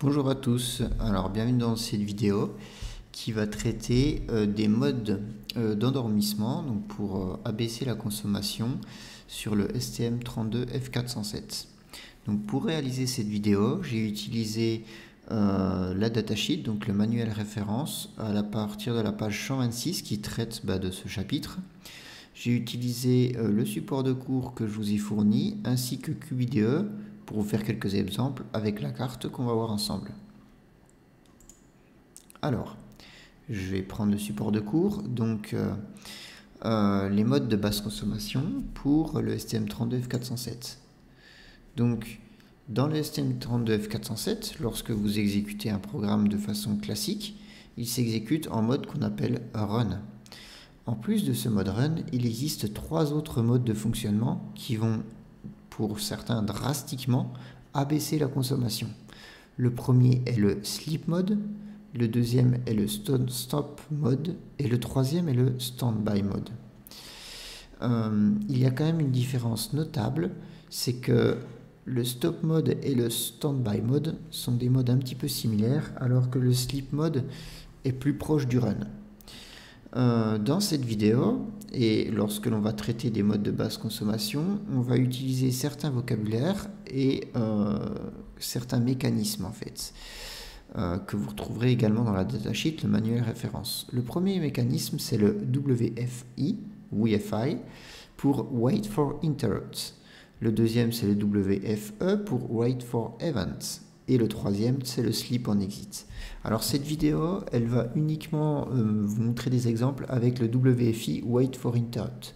Bonjour à tous, alors bienvenue dans cette vidéo qui va traiter des modes d'endormissement donc pour abaisser la consommation sur le STM32F407. Donc pour réaliser cette vidéo, j'ai utilisé la datasheet, donc le manuel référence à partir de la page 126 qui traite de ce chapitre. J'ai utilisé le support de cours que je vous ai fourni ainsi que QIDE pour vous faire quelques exemples avec la carte qu'on va voir ensemble. Alors, je vais prendre le support de cours, donc les modes de basse consommation pour le STM32F407. Donc, dans le STM32F407, lorsque vous exécutez un programme de façon classique, il s'exécute en mode qu'on appelle Run. En plus de ce mode Run, il existe trois autres modes de fonctionnement qui vont, pour certains drastiquement, abaisser la consommation. Le premier est le Sleep Mode, le deuxième est le Stop Mode et le troisième est le Standby Mode. Il y a quand même une différence notable, c'est que le Stop Mode et le Standby Mode sont des modes un petit peu similaires, alors que le Sleep Mode est plus proche du Run. Dans cette vidéo, et lorsque l'on va traiter des modes de basse consommation, on va utiliser certains vocabulaires et certains mécanismes en fait, que vous retrouverez également dans la datasheet, le manuel référence. Le premier mécanisme, c'est le WFI, pour Wait for Interrupts. Le deuxième, c'est le WFE pour Wait for Events. Et le troisième, c'est le Sleep on Exit. Alors cette vidéo, elle va uniquement vous montrer des exemples avec le WFI, Wait for Interrupt.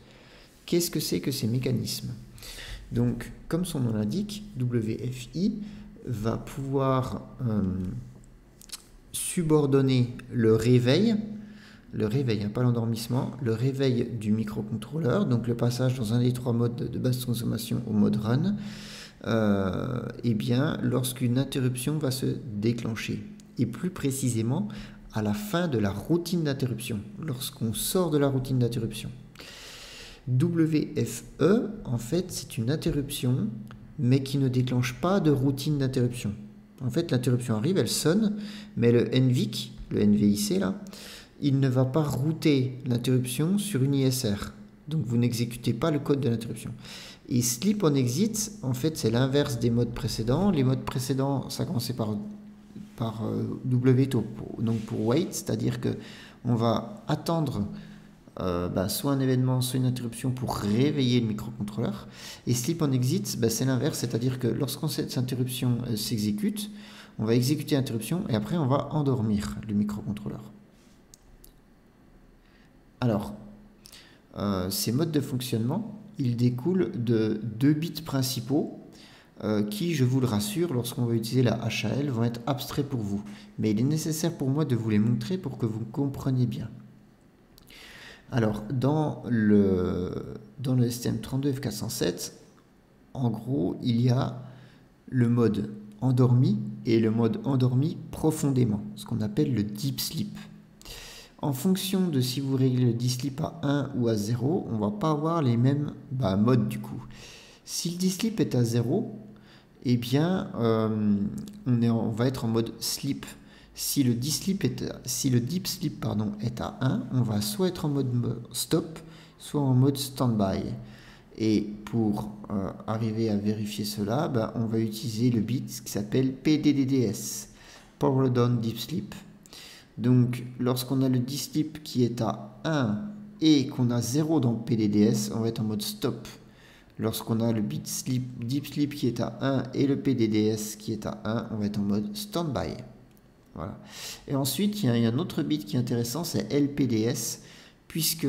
Qu'est-ce que c'est que ces mécanismes? Donc, comme son nom l'indique, WFI va pouvoir subordonner le réveil, pas l'endormissement, le réveil du microcontrôleur, donc le passage dans un des trois modes de basse consommation au mode Run, lorsqu'une interruption va se déclencher. Et plus précisément, à la fin de la routine d'interruption, lorsqu'on sort de la routine d'interruption. WFE, en fait, c'est une interruption, mais qui ne déclenche pas de routine d'interruption. En fait, l'interruption arrive, elle sonne, mais le NVIC, là, il ne va pas router l'interruption sur une ISR. Donc, vous n'exécutez pas le code de l'interruption. Et Sleep on Exit, en fait, c'est l'inverse des modes précédents. Les modes précédents, ça commençait par WTO, donc pour wait, c'est-à-dire qu'on va attendre soit un événement, soit une interruption pour réveiller le microcontrôleur. Et Sleep on Exit, c'est l'inverse, c'est-à-dire que lorsqu'on cette interruption s'exécute, on va exécuter l'interruption et après on va endormir le microcontrôleur. Alors, ces modes de fonctionnement, ils découlent de deux bits principaux qui, je vous le rassure, lorsqu'on va utiliser la HAL, vont être abstraits pour vous. Mais il est nécessaire pour moi de vous les montrer pour que vous compreniez bien. Alors, dans le STM32F407, en gros, il y a le mode endormi et le mode endormi profondément, ce qu'on appelle le Deep Sleep. En fonction de si vous réglez le Deep Sleep à 1 ou à 0, on ne va pas avoir les mêmes modes du coup. Si le Deep Sleep est à 0, eh bien, on va être en mode Sleep. Si le Deep Sleep est à 1, on va soit être en mode Stop, soit en mode Standby. Et pour arriver à vérifier cela, on va utiliser le bit qui s'appelle PDDS, Power Down Deep Sleep. Donc, lorsqu'on a le Deep Sleep qui est à 1 et qu'on a 0 dans le PDDS, on va être en mode Stop. Lorsqu'on a le bit Deep Sleep qui est à 1 et le PDDS qui est à 1, on va être en mode Standby. Voilà. Et ensuite, il y a un autre bit qui est intéressant, c'est LPDS, puisque,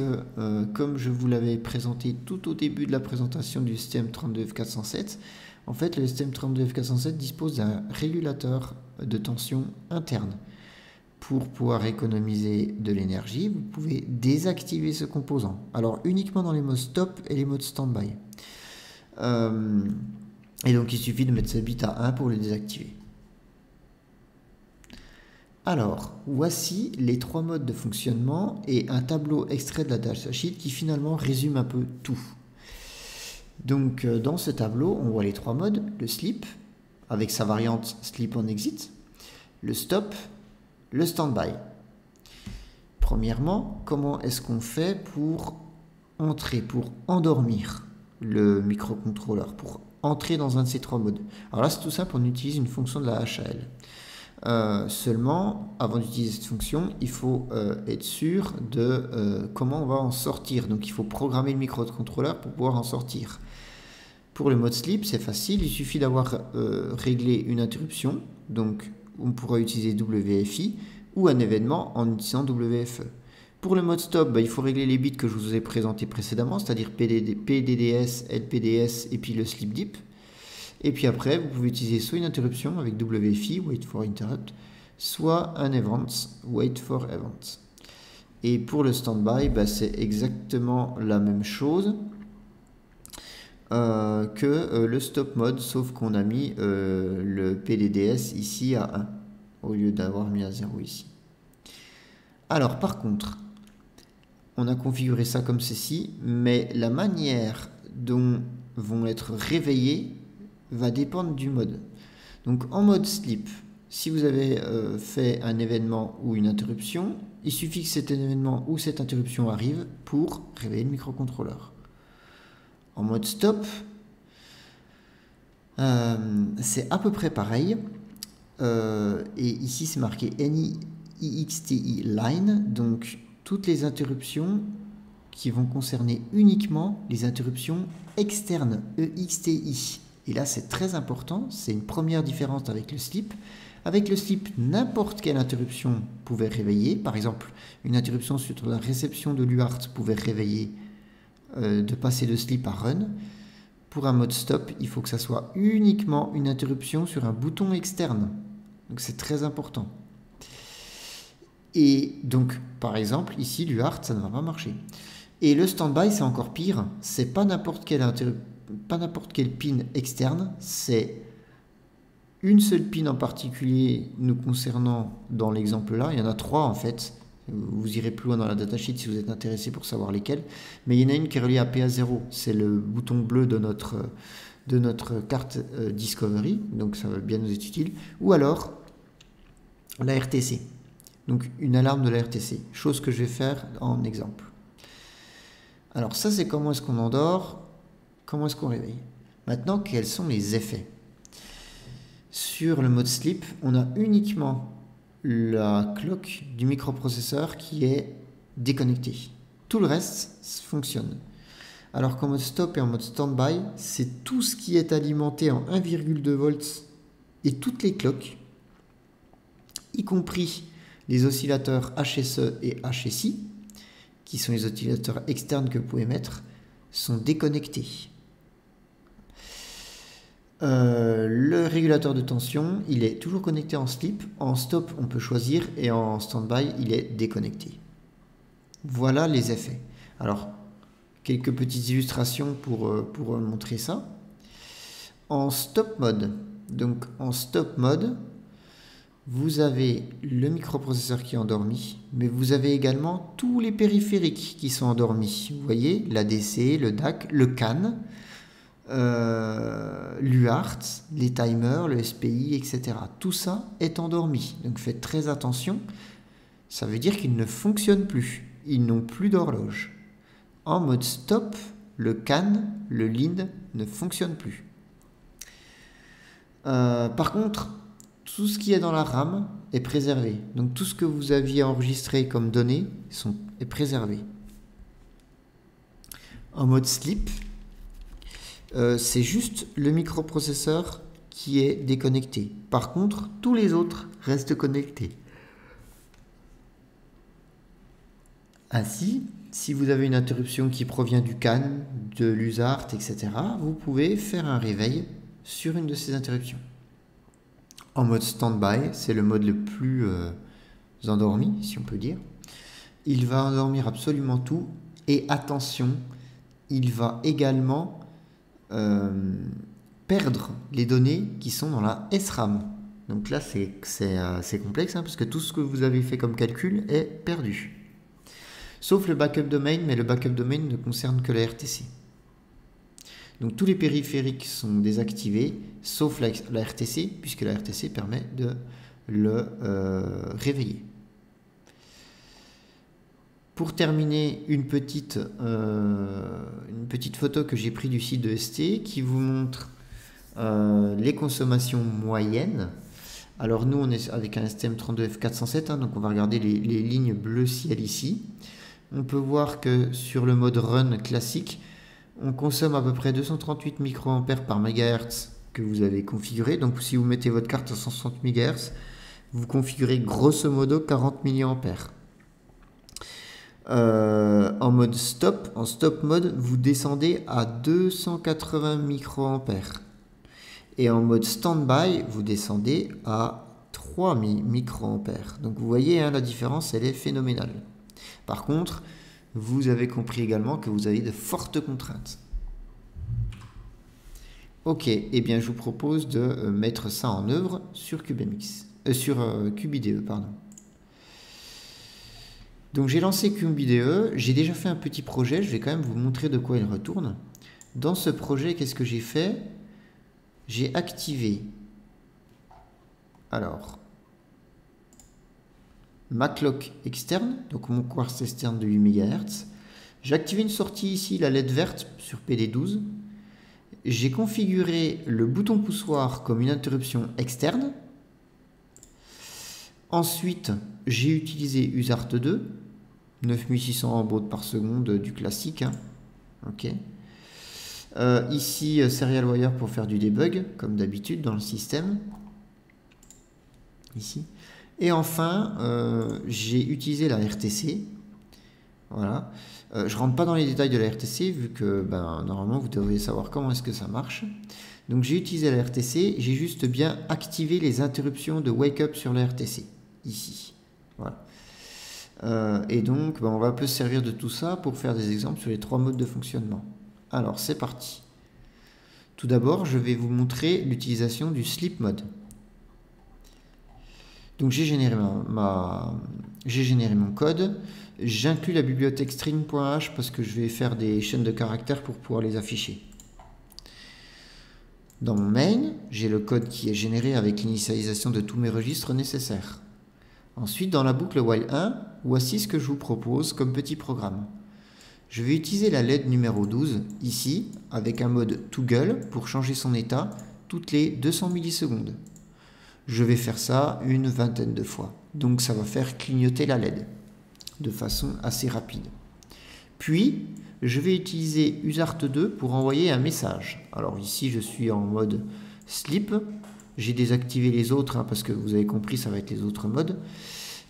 comme je vous l'avais présenté tout au début de la présentation du STM32F407, en fait, le STM32F407 dispose d'un régulateur de tension interne. Pour pouvoir économiser de l'énergie, vous pouvez désactiver ce composant. Alors, uniquement dans les modes Stop et les modes Standby. Et donc, il suffit de mettre ce bit à 1 pour le désactiver. Alors, voici les trois modes de fonctionnement et un tableau extrait de la datasheet qui finalement résume un peu tout. Donc, dans ce tableau, on voit les trois modes, le Sleep, avec sa variante Sleep on Exit, le stop, le stand-by. Premièrement, comment est-ce qu'on fait pour entrer, pour endormir le microcontrôleur, pour entrer dans un de ces trois modes? Alors là, c'est tout simple, on utilise une fonction de la HAL. Seulement, avant d'utiliser cette fonction, il faut être sûr de comment on va en sortir. Donc il faut programmer le microcontrôleur pour pouvoir en sortir. Pour le mode sleep, c'est facile, il suffit d'avoir réglé une interruption, donc on pourra utiliser WFI, ou un événement en utilisant WFE. Pour le mode stop, il faut régler les bits que je vous ai présentés précédemment, c'est-à-dire PDDS, LPDS et puis le sleep dip. Et puis après, vous pouvez utiliser soit une interruption avec WFI, wait for interrupt, soit un event, wait for event. Et pour le standby, c'est exactement la même chose que le stop mode, sauf qu'on a mis le PDDS ici à 1, au lieu d'avoir mis à 0 ici. Alors par contre, on a configuré ça comme ceci, mais la manière dont vont être réveillés va dépendre du mode. Donc en mode sleep, si vous avez fait un événement ou une interruption, il suffit que cet événement ou cette interruption arrive pour réveiller le microcontrôleur. En mode stop, c'est à peu près pareil. Et ici c'est marqué NIXTI line, donc toutes les interruptions qui vont concerner uniquement les interruptions externes, EXTI. Et là, c'est très important, c'est une première différence avec le sleep. Avec le sleep, n'importe quelle interruption pouvait réveiller. Par exemple, une interruption sur la réception de l'UART pouvait réveiller de passer de sleep à run. Pour un mode stop, il faut que ça soit uniquement une interruption sur un bouton externe. Donc c'est très important. Et donc, par exemple, ici, l'UART, ça ne va pas marcher. Et le standby, c'est encore pire. C'est pas n'importe quelle pin externe, c'est une seule pin en particulier nous concernant dans l'exemple là. Il y en a 3 en fait. Vous irez plus loin dans la datasheet si vous êtes intéressé pour savoir lesquelles. Mais il y en a une qui est reliée à PA0. C'est le bouton bleu de notre carte Discovery. Donc ça va bien nous être utile. Ou alors la RTC. Donc une alarme de la RTC. Chose que je vais faire en exemple. Alors ça, c'est comment est-ce qu'on endort. Comment est-ce qu'on réveille? Maintenant, quels sont les effets? Sur le mode sleep, on a uniquement la clock du microprocesseur qui est déconnectée. Tout le reste fonctionne. Alors qu'en mode stop et en mode standby, c'est tout ce qui est alimenté en 1,2 volts et toutes les clocks, y compris les oscillateurs HSE et HSI, qui sont les oscillateurs externes que vous pouvez mettre, sont déconnectés. Le régulateur de tension, il est toujours connecté en sleep. En stop, on peut choisir et en standby, il est déconnecté. Voilà les effets. Alors, quelques petites illustrations pour montrer ça. En stop mode, donc en stop mode, vous avez le microprocesseur qui est endormi, mais vous avez également tous les périphériques qui sont endormis. Vous voyez, l'ADC, le DAC, le CAN, l'UART, les timers, le SPI, etc. Tout ça est endormi. Donc faites très attention. Ça veut dire qu'ils ne fonctionnent plus. Ils n'ont plus d'horloge. En mode stop, le CAN, le LID ne fonctionne plus. Par contre, tout ce qui est dans la RAM est préservé. Donc tout ce que vous aviez enregistré comme données est préservé. En mode sleep, c'est juste le microprocesseur qui est déconnecté. Par contre, tous les autres restent connectés. Ainsi, si vous avez une interruption qui provient du CAN, de l'USART, etc., vous pouvez faire un réveil sur une de ces interruptions. En mode standby, c'est le mode le plus endormi, si on peut dire. Il va endormir absolument tout. Et attention, il va également perdre les données qui sont dans la SRAM. Donc là, c'est complexe, hein, parce que tout ce que vous avez fait comme calcul est perdu. Sauf le backup domain, mais le backup domain ne concerne que la RTC. Donc tous les périphériques sont désactivés, sauf la RTC, puisque la RTC permet de le réveiller. Pour terminer, une petite photo que j'ai prise du site de ST qui vous montre les consommations moyennes. Alors nous, on est avec un STM32F407, hein, donc on va regarder les lignes bleu ciel ici. On peut voir que sur le mode Run classique, on consomme à peu près 238 microampères par MHz que vous avez configuré. Donc si vous mettez votre carte à 160 MHz, vous configurez grosso modo 40 mAh. En mode stop, en stop mode, vous descendez à 280 microampères. Et en mode standby, vous descendez à 3 microampères. Donc vous voyez, hein, la différence, elle est phénoménale. Par contre, vous avez compris également que vous avez de fortes contraintes. Ok, et bien je vous propose de mettre ça en œuvre sur CubeMX, sur CubeIDE, pardon. Donc j'ai lancé CubeIDE, j'ai déjà fait un petit projet, je vais quand même vous montrer de quoi il retourne. Dans ce projet, qu'est-ce que j'ai fait? J'ai activé, alors, ma clock externe, donc mon quartz externe de 8 MHz. J'ai activé une sortie ici, la LED verte sur PD12. J'ai configuré le bouton poussoir comme une interruption externe. Ensuite, j'ai utilisé USART2, 9600 en baud par seconde du classique. Hein. Ok. Ici, Serial Wire pour faire du debug, comme d'habitude dans le système. Ici. Et enfin, j'ai utilisé la RTC. Voilà. Je ne rentre pas dans les détails de la RTC, vu que normalement, vous devriez savoir comment est-ce que ça marche. Donc, j'ai utilisé la RTC. J'ai juste bien activé les interruptions de wake-up sur la RTC. Ici. Voilà. Et donc, on va un peu se servir de tout ça pour faire des exemples sur les 3 modes de fonctionnement. Alors, c'est parti. Tout d'abord, je vais vous montrer l'utilisation du sleep mode. Donc, j'ai généré mon code. J'inclus la bibliothèque string.h parce que je vais faire des chaînes de caractères pour pouvoir les afficher. Dans mon main, j'ai le code qui est généré avec l'initialisation de tous mes registres nécessaires. Ensuite, dans la boucle while 1, voici ce que je vous propose comme petit programme. Je vais utiliser la LED numéro 12, ici, avec un mode toggle pour changer son état toutes les 200 millisecondes. Je vais faire ça une vingtaine de fois. Donc ça va faire clignoter la LED de façon assez rapide. Puis, je vais utiliser USART2 pour envoyer un message. Alors ici, je suis en mode sleep. J'ai désactivé les autres, hein, parce que vous avez compris, ça va être les autres modes.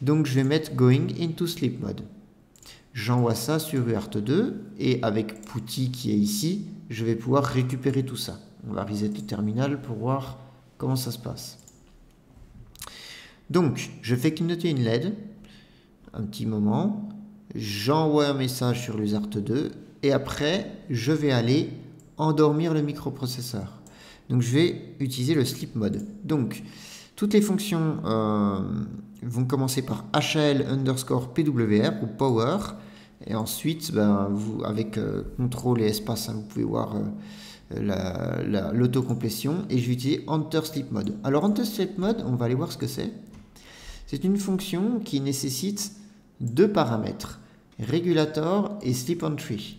Donc je vais mettre going into sleep mode. J'envoie ça sur UART2 et avec Putty qui est ici, je vais pouvoir récupérer tout ça. On va reset le terminal pour voir comment ça se passe. Donc, je fais clignoter une LED, un petit moment, j'envoie un message sur l'USART2 et après, je vais aller endormir le microprocesseur. Donc, je vais utiliser le sleep mode. Donc, toutes les fonctions vont commencer par HL_PWR ou power. Et ensuite, vous, avec contrôle et espace, hein, vous pouvez voir l'autocomplétion. Et je vais utiliser Enter Sleep Mode. Alors, Enter Sleep Mode, on va aller voir ce que c'est. C'est une fonction qui nécessite 2 paramètres, Regulator et Sleep Entry.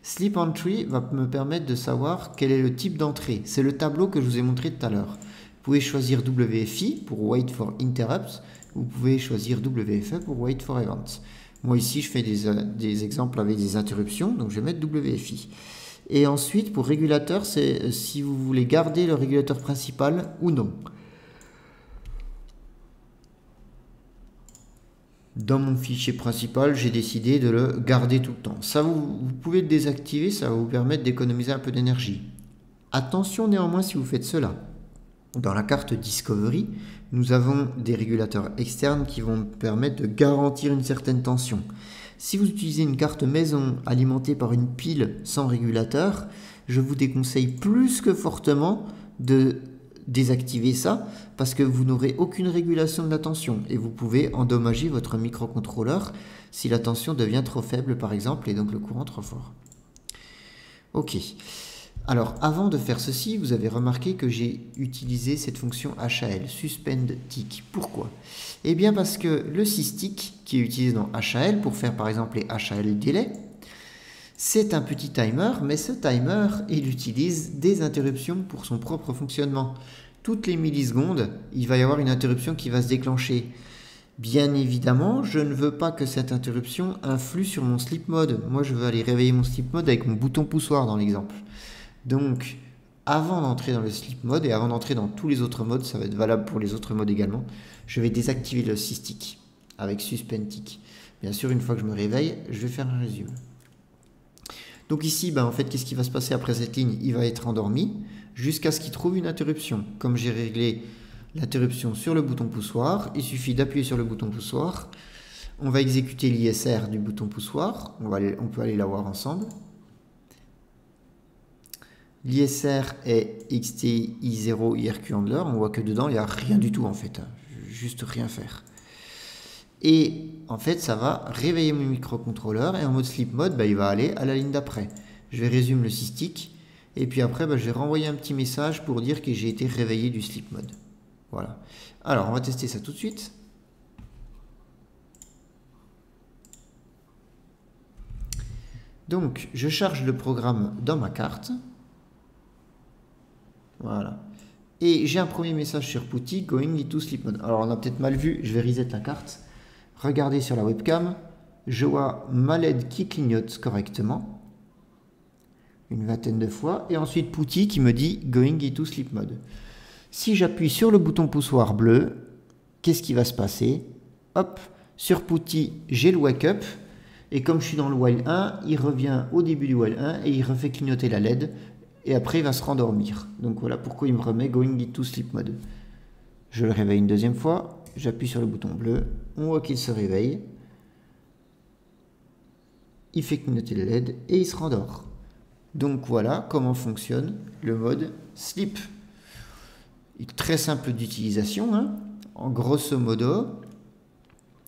Sleep Entry va me permettre de savoir quel est le type d'entrée. C'est le tableau que je vous ai montré tout à l'heure. Vous pouvez choisir WFI pour Wait for Interrupts. Vous pouvez choisir WFE pour Wait for Events. Moi ici, je fais des exemples avec des interruptions, donc je vais mettre WFI. Et ensuite, pour régulateur, c'est si vous voulez garder le régulateur principal ou non. Dans mon fichier principal, j'ai décidé de le garder tout le temps. Ça, vous pouvez le désactiver, ça va vous permettre d'économiser un peu d'énergie. Attention néanmoins si vous faites cela. Dans la carte Discovery, nous avons des régulateurs externes qui vont permettre de garantir une certaine tension. Si vous utilisez une carte maison alimentée par une pile sans régulateur, je vous déconseille plus que fortement de désactiver ça parce que vous n'aurez aucune régulation de la tension et vous pouvez endommager votre microcontrôleur si la tension devient trop faible par exemple et donc le courant trop fort. Ok. Alors, avant de faire ceci, vous avez remarqué que j'ai utilisé cette fonction HAL, suspend tick. Pourquoi? Eh bien parce que le sysTick, qui est utilisé dans HAL pour faire par exemple les HAL delay, c'est un petit timer, mais ce timer, il utilise des interruptions pour son propre fonctionnement. Toutes les millisecondes, il va y avoir une interruption qui va se déclencher. Bien évidemment, je ne veux pas que cette interruption influe sur mon sleep mode. Moi, je veux aller réveiller mon sleep mode avec mon bouton poussoir dans l'exemple. Donc, avant d'entrer dans le sleep mode et avant d'entrer dans tous les autres modes, ça va être valable pour les autres modes également, je vais désactiver le sysTick avec suspend tick. Bien sûr, une fois que je me réveille, je vais faire un résumé. Donc ici, en fait, qu'est-ce qui va se passer après cette ligne? Il va être endormi jusqu'à ce qu'il trouve une interruption. Comme j'ai réglé l'interruption sur le bouton poussoir, il suffit d'appuyer sur le bouton poussoir. On va exécuter l'ISR du bouton poussoir. On peut aller la voir ensemble. L'ISR est XTI0 IRQ handler. On voit que dedans, il n'y a rien du tout en fait. Juste rien faire. Et en fait, ça va réveiller mon microcontrôleur et en mode sleep mode, il va aller à la ligne d'après. Je vais résumer le sysTick et puis après, je vais renvoyer un petit message pour dire que j'ai été réveillé du sleep mode. Voilà. Alors, on va tester ça tout de suite. Donc, je charge le programme dans ma carte. Voilà. Et j'ai un premier message sur PuTTY, going into sleep mode. Alors, on a peut-être mal vu, je vais reset la carte. Regardez sur la webcam, je vois ma LED qui clignote correctement, une vingtaine de fois, et ensuite PuTTY qui me dit going into sleep mode. Si j'appuie sur le bouton poussoir bleu, qu'est-ce qui va se passer? Hop, sur PuTTY, j'ai le wake up, et comme je suis dans le while 1, il revient au début du while 1 et il refait clignoter la LED, et après il va se rendormir. Donc voilà pourquoi il me remet going into sleep mode. Je le réveille une deuxième fois, j'appuie sur le bouton bleu, on voit qu'il se réveille, il fait clignoter le LED et il se rendort. Donc voilà comment fonctionne le mode sleep. Très simple d'utilisation, En grosso modo,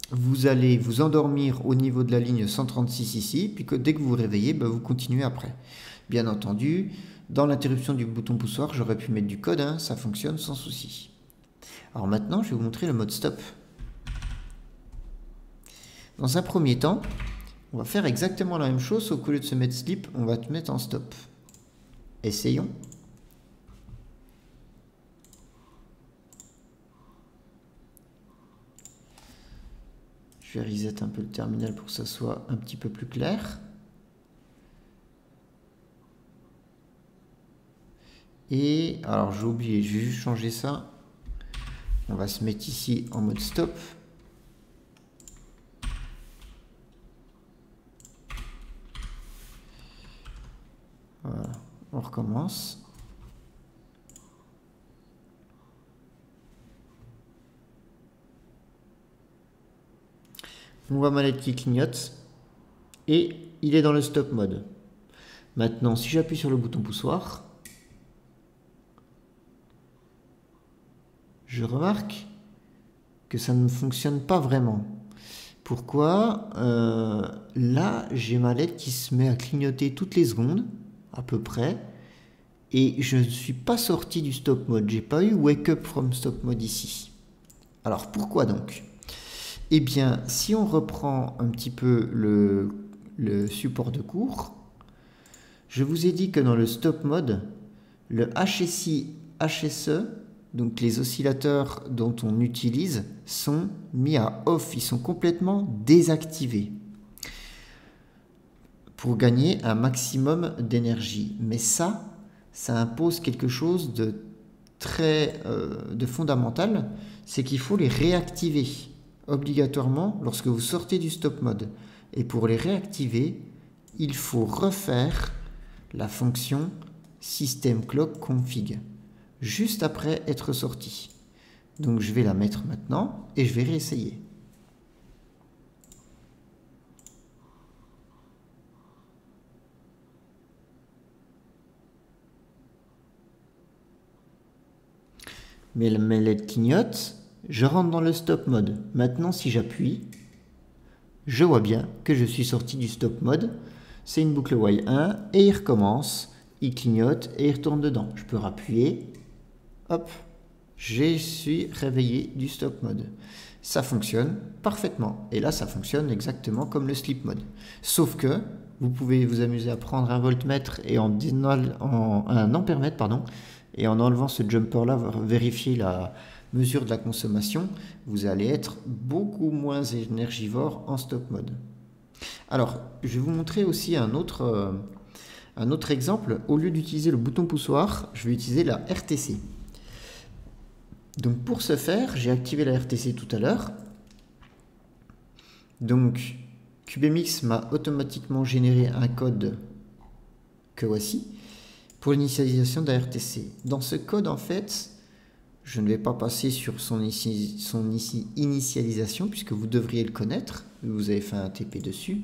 vous allez vous endormir au niveau de la ligne 136 ici, puis que dès que vous vous réveillez, vous continuez après. Bien entendu, dans l'interruption du bouton poussoir, j'aurais pu mettre du code, ça fonctionne sans souci. Alors maintenant, je vais vous montrer le mode stop. Dans un premier temps, on va faire exactement la même chose, sauf qu'au lieu de se mettre sleep, on va te mettre en stop. Essayons. Je vais reset un peu le terminal pour que ça soit un petit peu plus clair. Et alors j'ai oublié, je vais juste changer ça. On va se mettre ici en mode stop. Voilà, on recommence. On voit ma LED qui clignote et il est dans le stop mode. Maintenant, si j'appuie sur le bouton poussoir, je remarque que ça ne fonctionne pas vraiment. Pourquoi? Là, j'ai ma LED qui se met à clignoter toutes les secondes, à peu près, et je ne suis pas sorti du stop mode. J'ai pas eu wake up from stop mode ici. Alors pourquoi donc? Eh bien, si on reprend un petit peu le support de cours, je vous ai dit que dans le stop mode, le HSI, HSE, donc les oscillateurs dont on utilise, sont mis à off, ils sont complètement désactivés pour gagner un maximum d'énergie. Mais ça impose quelque chose de très fondamental, c'est qu'il faut les réactiver obligatoirement lorsque vous sortez du stop mode. Et pour les réactiver, il faut refaire la fonction system clock config juste après être sorti. Donc je vais la mettre maintenant et je vais réessayer. Mes LED clignotent, je rentre dans le stop mode. Maintenant, si j'appuie, je vois bien que je suis sorti du stop mode. C'est une boucle while 1 et il recommence. il clignote et il retourne dedans. Je peux rappuyer, hop, je suis réveillé du stop mode. Ça fonctionne parfaitement. Et là, ça fonctionne exactement comme le sleep mode. Sauf que vous pouvez vous amuser à prendre un voltmètre et un ampèremètre, pardon, et en enlevant ce jumper-là, vérifier la mesure de la consommation, vous allez être beaucoup moins énergivore en stop mode. Alors, je vais vous montrer aussi un autre exemple. Au lieu d'utiliser le bouton poussoir, je vais utiliser la RTC. Donc pour ce faire, j'ai activé la RTC tout à l'heure. Donc CubeMX m'a automatiquement généré un code que voici pour l'initialisation de la RTC. Dans ce code, en fait, je ne vais pas passer sur son initialisation puisque vous devriez le connaître. Vous avez fait un TP dessus.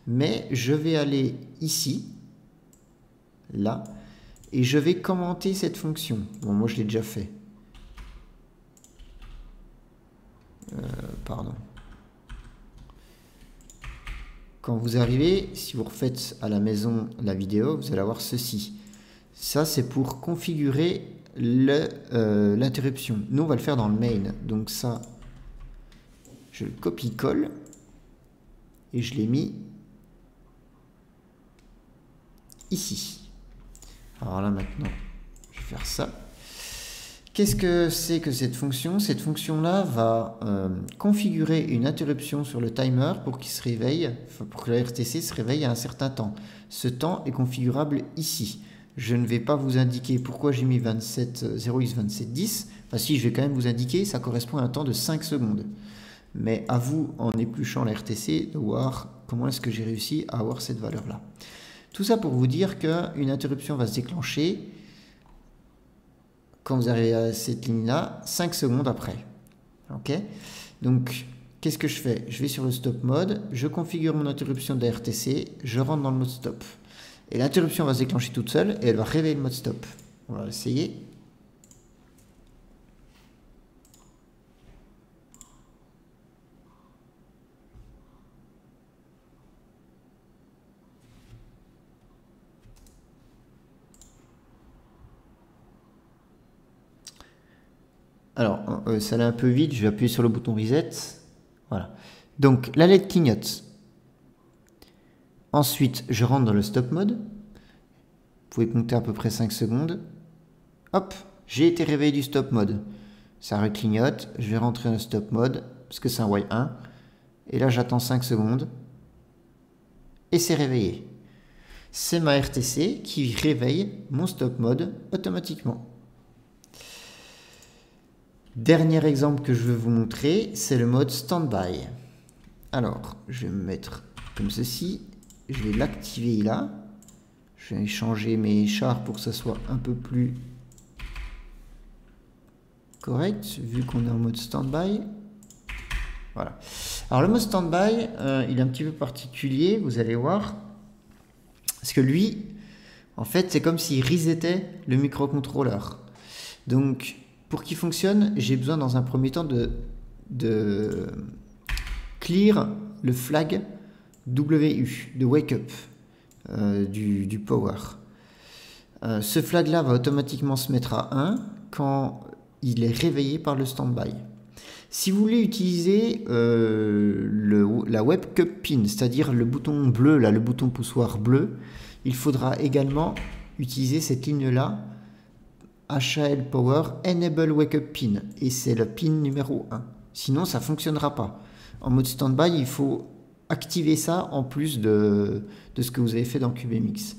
Mais je vais aller ici, là, et je vais commenter cette fonction. Bon, moi je l'ai déjà fait. Pardon. Quand vous arrivez, si vous refaites à la maison la vidéo, vous allez avoir ceci. Ça, c'est pour configurer l'interruption. Nous, on va le faire dans le main. Donc ça, je le copie-colle et je l'ai mis ici. Alors là, maintenant, je vais faire ça. Qu'est-ce que c'est que cette fonction? Cette fonction-là va configurer une interruption sur le timer pour qu'il se réveille, pour que la RTC se réveille à un certain temps. Ce temps est configurable ici. Je ne vais pas vous indiquer pourquoi j'ai mis 0x2710. Enfin si, je vais quand même vous indiquer, ça correspond à un temps de 5 secondes. Mais à vous, en épluchant la RTC, de voir comment est-ce que j'ai réussi à avoir cette valeur-là. Tout ça pour vous dire qu'une interruption va se déclencher quand vous arrivez à cette ligne-là, 5 secondes après. Ok? Donc, qu'est-ce que je fais? Je vais sur le stop mode, je configure mon interruption de la RTC, je rentre dans le mode stop. Et l'interruption va se déclencher toute seule et elle va réveiller le mode stop. On va essayer. Alors, ça allait un peu vite, je vais appuyer sur le bouton reset. Voilà. Donc, la LED clignote. Ensuite, je rentre dans le stop mode. Vous pouvez compter à peu près 5 secondes. Hop, j'ai été réveillé du stop mode. Ça reclignote, je vais rentrer dans le stop mode, parce que c'est un Y1. Et là, j'attends 5 secondes. Et c'est réveillé. C'est ma RTC qui réveille mon stop mode automatiquement. Dernier exemple que je veux vous montrer, c'est le mode standby. Alors, je vais me mettre comme ceci. Je vais l'activer là. Je vais changer mes chars pour que ça soit un peu plus correct, vu qu'on est en mode standby. Voilà. Alors, le mode standby, il est un petit peu particulier, vous allez voir. Parce que lui, en fait, c'est comme s'il resetait le microcontrôleur. Donc, pour qu'il fonctionne, j'ai besoin dans un premier temps de clear le flag WU, de wake up du power. Ce flag-là va automatiquement se mettre à 1 quand il est réveillé par le standby. Si vous voulez utiliser la wake up pin, c'est-à-dire le bouton bleu, là, le bouton poussoir bleu, il faudra également utiliser cette ligne-là, HAL Power Enable Wake Up Pin, et c'est le pin numéro 1. Sinon, ça ne fonctionnera pas. En mode standby, il faut activer ça en plus de ce que vous avez fait dans CubeMX.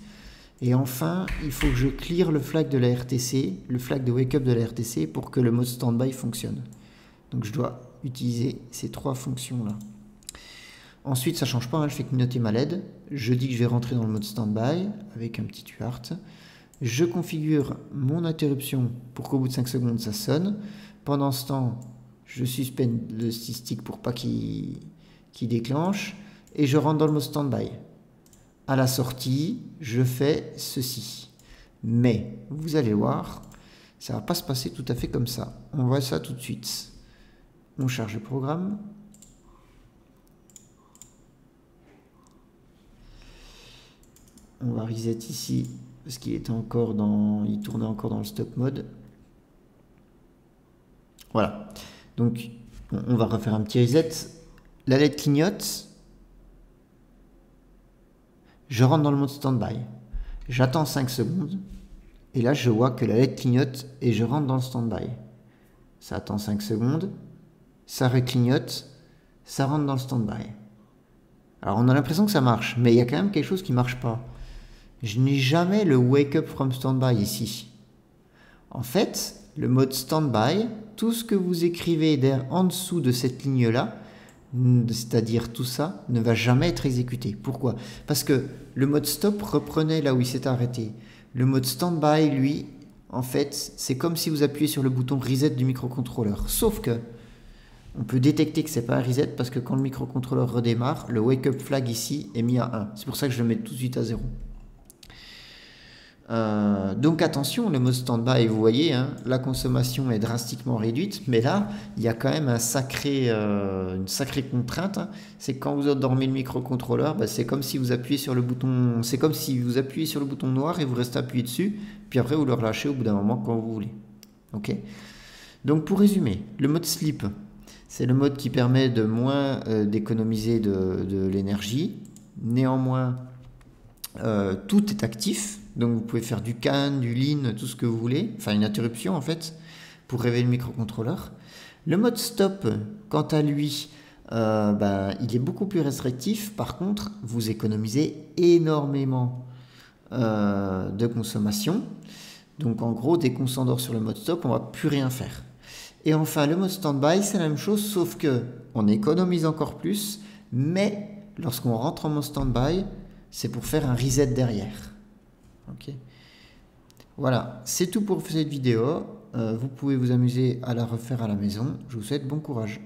Et enfin, il faut que je clear le flag de la RTC, le flag de Wake Up de la RTC pour que le mode standby fonctionne. Donc je dois utiliser ces 3 fonctions-là. Ensuite, ça ne change pas, hein, je fais clignoter ma LED. Je dis que je vais rentrer dans le mode standby avec un petit UART. Je configure mon interruption pour qu'au bout de 5 secondes, ça sonne. Pendant ce temps, je suspends le stick pour pas qu'il déclenche. Et je rentre dans le mode standby. À la sortie, je fais ceci. Mais, vous allez voir, ça ne va pas se passer tout à fait comme ça. On voit ça tout de suite. On charge le programme. On va reset ici. parce qu'il était il tournait encore dans le stop mode. Voilà. Donc, on va refaire un petit reset. La LED clignote. Je rentre dans le mode standby. J'attends 5 secondes. Et là, je vois que la LED clignote et je rentre dans le standby. Ça attend 5 secondes. Ça reclignote. Ça rentre dans le standby. Alors, on a l'impression que ça marche. Mais il y a quand même quelque chose qui ne marche pas. Je n'ai jamais le wake up from standby ici. En fait, le mode standby, tout ce que vous écrivez en dessous de cette ligne-là, c'est-à-dire tout ça, ne va jamais être exécuté. Pourquoi? Parce que le mode stop reprenait là où il s'est arrêté. Le mode standby, lui, en fait, c'est comme si vous appuyez sur le bouton reset du microcontrôleur. Sauf que on peut détecter que c'est pas un reset parce que quand le microcontrôleur redémarre, le wake up flag ici est mis à 1. C'est pour ça que je le mets tout de suite à 0. Donc attention, le mode standby, vous voyez, hein, la consommation est drastiquement réduite, mais là, il y a quand même une sacrée contrainte. Hein, c'est quand vous endormez le microcontrôleur, c'est comme si vous appuyez sur le bouton, noir et vous restez appuyé dessus, puis après vous le relâchez au bout d'un moment quand vous voulez. Ok. Donc pour résumer, le mode sleep, c'est le mode qui permet de moins d'économiser de l'énergie. Néanmoins, tout est actif. Donc vous pouvez faire du CAN, du LIN, tout ce que vous voulez, enfin une interruption en fait, pour réveiller le microcontrôleur. Le mode stop, quant à lui, il est beaucoup plus restrictif. Par contre, vous économisez énormément de consommation. Donc en gros, dès qu'on s'endort sur le mode stop, on ne va plus rien faire. Et enfin, le mode standby, c'est la même chose, sauf que on économise encore plus, mais lorsqu'on rentre en mode standby, c'est pour faire un reset derrière. Ok. Voilà, c'est tout pour cette vidéo. Vous pouvez vous amuser à la refaire à la maison. Je vous souhaite bon courage.